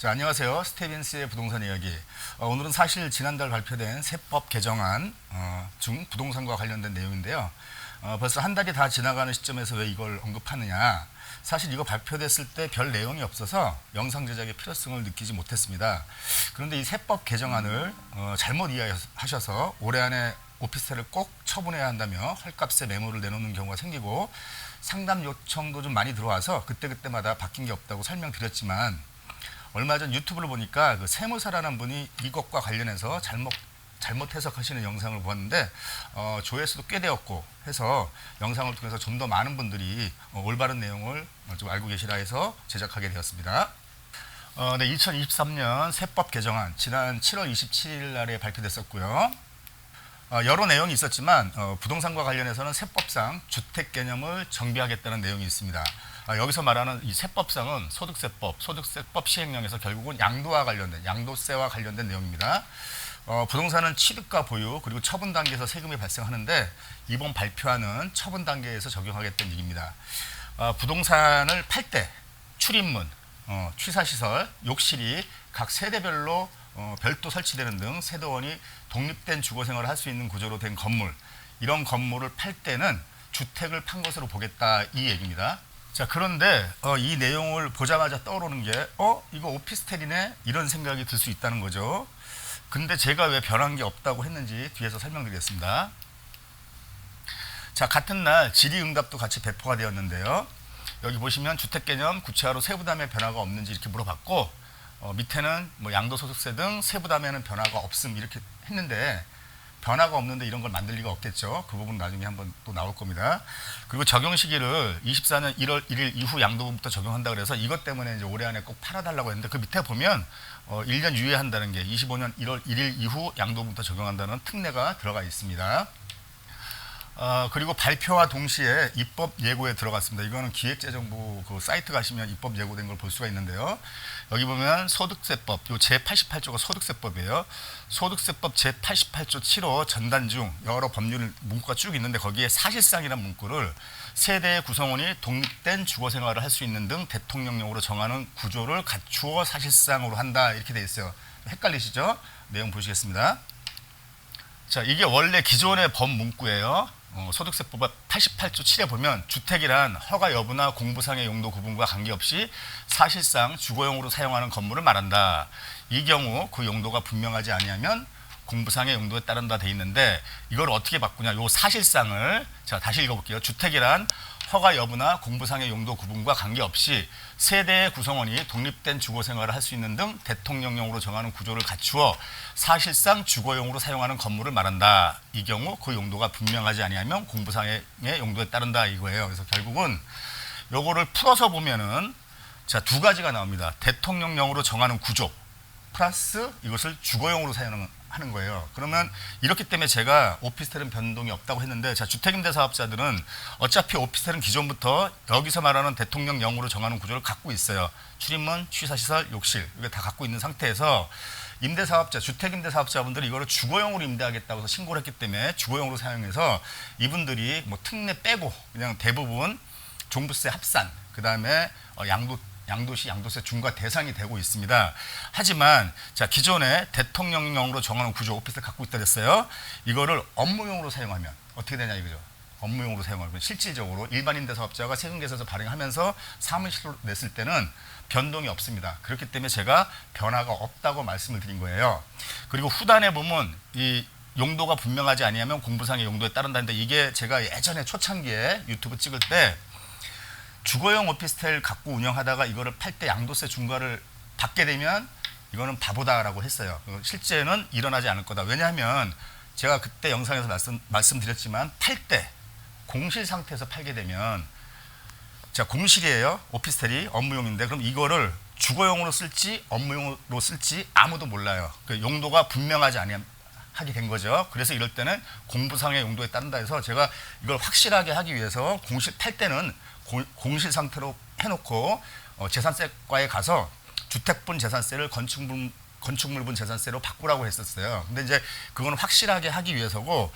자, 안녕하세요. 스테빈스의 부동산 이야기. 오늘은 사실 지난달 발표된 세법 개정안 중 부동산과 관련된 내용인데요. 벌써 한 달이 다 지나가는 시점에서 왜 이걸 언급하느냐. 사실 이거 발표됐을 때 별 내용이 없어서 영상 제작의 필요성을 느끼지 못했습니다. 그런데 이 세법 개정안을 잘못 이해하셔서 올해 안에 오피스텔을 꼭 처분해야 한다며 헐값에 매물을 내놓는 경우가 생기고 상담 요청도 좀 많이 들어와서 그때그때마다 바뀐 게 없다고 설명드렸지만 얼마 전 유튜브를 보니까 그 세무사라는 분이 이것과 관련해서 잘못 해석하시는 영상을 보았는데 조회수도 꽤 되었고 해서 영상을 통해서 좀 더 많은 분들이 올바른 내용을 좀 알고 계시라 해서 제작하게 되었습니다. 네, 2023년 세법 개정안 지난 7월 27일 날에 발표됐었고요. 여러 내용이 있었지만 부동산과 관련해서는 세법상 주택 개념을 정비하겠다는 내용이 있습니다. 여기서 말하는 이 세법상은 소득세법 시행령에서 결국은 양도세와 관련된 내용입니다. 부동산은 취득과 보유 그리고 처분 단계에서 세금이 발생하는데 이번 발표안은 처분 단계에서 적용하겠다는 얘기입니다. 부동산을 팔 때 출입문, 취사시설, 욕실이 각 세대별로 별도 설치되는 등 세대원이 독립된 주거생활을 할 수 있는 구조로 된 건물, 이런 건물을 팔 때는 주택을 판 것으로 보겠다 이 얘기입니다. 자, 그런데 이 내용을 보자마자 떠오르는 게 이거 오피스텔이네 이런 생각이 들 수 있다는 거죠. 근데 제가 왜 변한 게 없다고 했는지 뒤에서 설명드리겠습니다. 자, 같은 날 질의응답도 같이 배포가 되었는데요. 여기 보시면 주택 개념 구체화로 세부담의 변화가 없는지 이렇게 물어봤고 밑에는 뭐 양도소득세 등 세부담에는 변화가 없음 이렇게 했는데 변화가 없는데 이런 걸 만들 리가 없겠죠. 그 부분 나중에 한번 또 나올 겁니다. 그리고 적용 시기를 24년 1월 1일 이후 양도부터 적용한다 그래서 이것 때문에 이제 올해 안에 꼭 팔아달라고 했는데 그 밑에 보면 1년 유예한다는 게 25년 1월 1일 이후 양도부터 적용한다는 특례가 들어가 있습니다. 그리고 발표와 동시에 입법 예고에 들어갔습니다. 이거는 기획재정부 그 사이트 가시면 입법 예고된 걸 볼 수가 있는데요. 여기 보면 소득세법, 요 제88조가 소득세법이에요. 소득세법 제88조 7호 전단 중 여러 법률 문구가 쭉 있는데 거기에 사실상이라는 문구를 세대의 구성원이 독립된 주거생활을 할 수 있는 등 대통령령으로 정하는 구조를 갖추어 사실상으로 한다 이렇게 돼 있어요. 헷갈리시죠? 내용 보시겠습니다. 자, 이게 원래 기존의 법 문구예요. 소득세법 88조 7에 보면 주택이란 허가 여부나 공부상의 용도 구분과 관계없이 사실상 주거용으로 사용하는 건물을 말한다. 이 경우 그 용도가 분명하지 아니하면 공부상의 용도에 따른다 돼 있는데 이걸 어떻게 바꾸냐. 요 사실상을 자 다시 읽어볼게요. 주택이란 허가 여부나 공부상의 용도 구분과 관계없이 세대의 구성원이 독립된 주거생활을 할 수 있는 등 대통령령으로 정하는 구조를 갖추어 사실상 주거용으로 사용하는 건물을 말한다. 이 경우 그 용도가 분명하지 아니하면 공부상의 용도에 따른다 이거예요. 그래서 결국은 요거를 풀어서 보면은 자, 두 가지가 나옵니다. 대통령령으로 정하는 구조 플러스 이것을 주거용으로 사용하는 거예요. 그러면 이렇기 때문에 제가 오피스텔은 변동이 없다고 했는데 자, 주택임대사업자들은 어차피 오피스텔은 기존부터 여기서 말하는 대통령령으로 정하는 구조를 갖고 있어요. 출입문, 취사시설, 욕실 이게 다 갖고 있는 상태에서 임대사업자, 주택임대사업자분들이 이거를 주거용으로 임대하겠다고 해서 신고를 했기 때문에 주거용으로 사용해서 이분들이 뭐 특례 빼고 그냥 대부분 종부세 합산, 그 다음에 양도시 양도세 중과 대상이 되고 있습니다. 하지만 자, 기존에 대통령령으로 정하는 구조 오피스텔 갖고 있다 그랬어요. 이거를 업무용으로 사용하면 어떻게 되냐 이거죠. 업무용으로 사용하면 실질적으로 일반 임대사업자가 세금계산서 발행하면서 사무실로 냈을 때는 변동이 없습니다. 그렇기 때문에 제가 변화가 없다고 말씀을 드린 거예요. 그리고 후단에 보면 이 용도가 분명하지 아니하면 공부상의 용도에 따른다는데 이게 제가 예전에 초창기에 유튜브 찍을 때 주거용 오피스텔 갖고 운영하다가 이거를 팔 때 양도세 중과를 받게 되면 이거는 바보다라고 했어요. 실제는 일어나지 않을 거다. 왜냐하면 제가 그때 영상에서 말씀드렸지만 팔 때 공실 상태에서 팔게 되면 자, 공실이에요. 오피스텔이 업무용인데 그럼 이거를 주거용으로 쓸지 업무용으로 쓸지 아무도 몰라요. 그 용도가 분명하지 하게 된 거죠. 그래서 이럴 때는 공부상의 용도에 따른다 해서 제가 이걸 확실하게 하기 위해서 공실 팔 때는 공실 상태로 해놓고 재산세과에 가서 주택분 재산세를 건축물분 재산세로 바꾸라고 했었어요. 근데 이제 그건 확실하게 하기 위해서고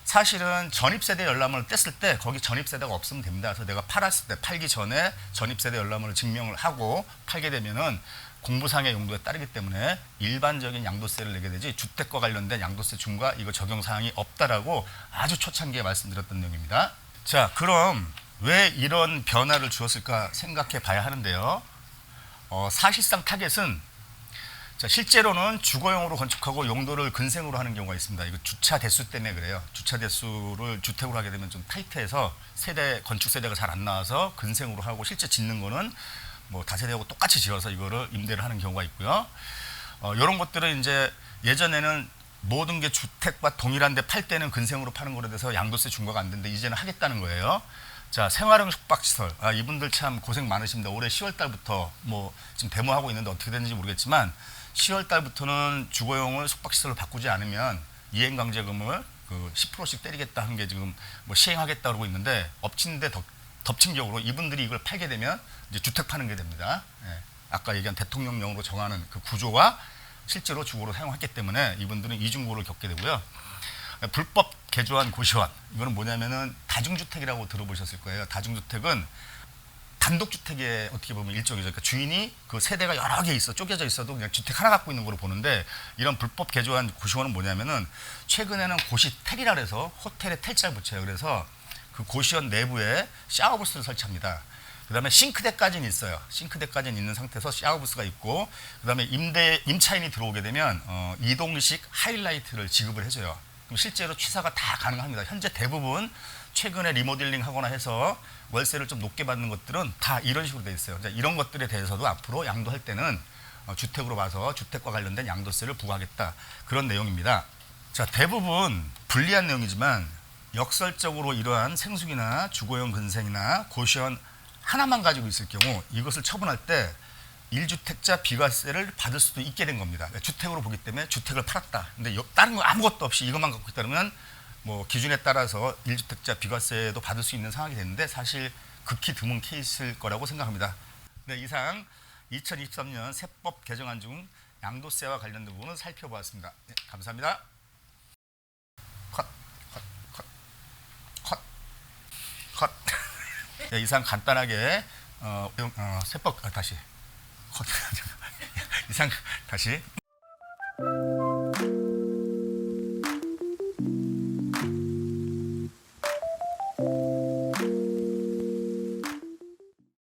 사실은 전입세대 열람을 뗐을 때 거기 전입세대가 없으면 됩니다. 그래서 내가 팔았을 때 팔기 전에 전입세대 열람을 증명을 하고 팔게 되면은 공부상의 용도에 따르기 때문에 일반적인 양도세를 내게 되지 주택과 관련된 양도세 중과 이거 적용 사항이 없다라고 아주 초창기에 말씀드렸던 내용입니다. 자, 그럼 왜 이런 변화를 주었을까 생각해 봐야 하는데요. 사실상 타겟은 자, 실제로는 주거용으로 건축하고 용도를 근생으로 하는 경우가 있습니다. 이거 주차 대수 때문에 그래요. 주차 대수를 주택으로 하게 되면 좀 타이트해서 건축 세대가 잘 안 나와서 근생으로 하고 실제 짓는 거는 뭐 다세대하고 똑같이 지어서 이거를 임대를 하는 경우가 있고요. 이런 것들은 이제 예전에는 모든 게 주택과 동일한데 팔 때는 근생으로 파는 거로 돼서 양도세 중과가 안 되는데 이제는 하겠다는 거예요. 자, 생활형 숙박시설. 이분들 참 고생 많으십니다. 올해 10월 달부터 뭐 지금 데모하고 있는데 어떻게 되는지 모르겠지만 10월 달부터는 주거용을 숙박시설로 바꾸지 않으면 이행강제금을 10%씩 때리겠다 하는 게 지금 뭐 시행하겠다 그러고 있는데 덮친격으로 이분들이 이걸 팔게 되면 이제 주택 파는 게 됩니다. 예. 아까 얘기한 대통령령으로 정하는 그 구조가 실제로 주거로 사용했기 때문에 이분들은 이중고를 겪게 되고요. 불법 개조한 고시원. 이거는 뭐냐면은 다중주택이라고 들어보셨을 거예요. 다중주택은 단독주택의 어떻게 보면 일종이죠. 그러니까 주인이 그 세대가 여러 개 쪼개져 있어도 그냥 주택 하나 갖고 있는 걸로 보는데 이런 불법 개조한 고시원은 뭐냐면은 최근에는 고시텔이라 해서 호텔에 텔자를 붙여요. 그래서 그 고시원 내부에 샤워부스를 설치합니다. 그 다음에 싱크대까지는 있어요. 싱크대까지는 있는 상태에서 샤워부스가 있고 그 다음에 임차인이 들어오게 되면 이동식 하이라이트를 지급을 해줘요. 그럼 실제로 취사가 다 가능합니다. 현재 대부분 최근에 리모델링 하거나 해서 월세를 좀 높게 받는 것들은 다 이런 식으로 돼 있어요. 이런 것들에 대해서도 앞으로 양도할 때는 주택으로 봐서 주택과 관련된 양도세를 부과하겠다. 그런 내용입니다. 자, 대부분 불리한 내용이지만 역설적으로 이러한 생수기나 주거용 근생이나 고시원 하나만 가지고 있을 경우 이것을 처분할 때 1주택자 비과세를 받을 수도 있게 된 겁니다. 주택으로 보기 때문에 주택을 팔았다. 근데 다른 거 아무것도 없이 이것만 갖고 있다면 뭐 기준에 따라서 1주택자 비과세도 받을 수 있는 상황이 됐는데 사실 극히 드문 케이스일 거라고 생각합니다. 네, 이상 2023년 세법 개정안 중 양도세와 관련된 부분을 살펴보았습니다. 네, 감사합니다. 컷. 네, 이상 간단하게 세법 다시 이상 다시